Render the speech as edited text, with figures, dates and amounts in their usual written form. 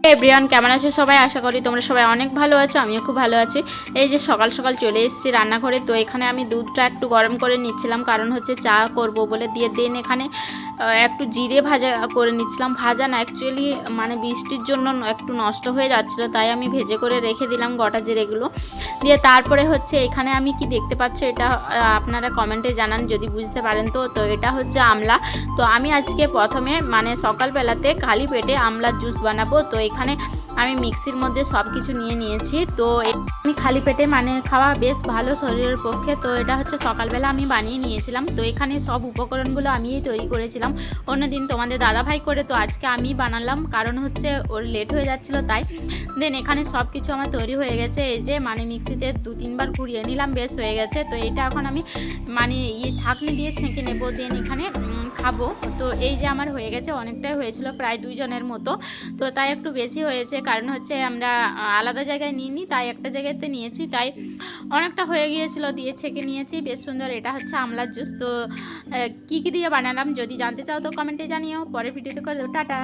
Everyone, কেমন আছো সবাই? আশা করি তোমরা সবাই অনেক ভালো আছো, আমিও খুব ভালো আছি। এই যে সকাল সকাল চলে এসেছি রান্নাঘরে। তো এখানে আমি দুধটা একটু গরম করে নিচ্ছিলাম, কারণ হচ্ছে চা করব বলে। দিয়ে দেন এখানে একটু জিরে ভাজা করে নিচ্ছিলাম। ভাজা না, অ্যাকচুয়ালি মানে বৃষ্টির জন্য একটু নষ্ট হয়ে যাচ্ছিলো, তাই আমি ভেজে করে রেখে দিলাম গোটা জিরেগুলো। দিয়ে তারপরে হচ্ছে এখানে আমি কি দেখতে পাচ্ছ, এটা আপনারা কমেন্টে জানান যদি বুঝতে পারেন। তো এটা হচ্ছে আমলা। তো আমি আজকে প্রথমে মানে সকালবেলাতে খালি পেটে আমলার জুস বানাবো। তো এখানে আমি মিক্সির মধ্যে সব কিছু নিয়ে নিয়েছি। তো আমি খালি পেটে মানে খাওয়া বেশ ভালো শরীরের পক্ষে। তো এটা হচ্ছে সকালবেলা আমি বানিয়ে নিয়েছিলাম। তো এখানে সব উপকরণগুলো আমিই তৈরি করেছিলাম। অন্যদিন তোমাদের দাদাভাই করে, তো আজকে আমি বানালাম, কারণ হচ্ছে ওর লেট হয়ে যাচ্ছিলো তাই। দেন এখানে সব কিছু আমার তৈরি হয়ে গেছে। এই যে মানে মিক্সিতে 2-3 বার ঘুরিয়ে নিলাম, বেশ হয়ে গেছে। তো এটা এখন আমি মানে ছাঁকনি দিয়ে ছেঁকে নেবো, দেন এখানে খাবো। তো এই যে আমার হয়ে গেছে, অনেকটাই হয়েছিল, প্রায় 2 জনের মতো। তো তাই একটু বেশি হয়েছে, কারণ হচ্ছে আমরা আলাদা জায়গায় নিইনি, তাই একটা জায়গাতে নিয়েছি, তাই অনেকটা হয়ে গিয়েছিল। দিয়ে ছেঁকে নিয়েছি, বেশ সুন্দর। এটা হচ্ছে আমলার জুস। তো কী কী দিয়ে বানালাম যদি জানতে চাও তো কমেন্টে জানিও। পরের ভিডিওতে করে দেবো। টাটা।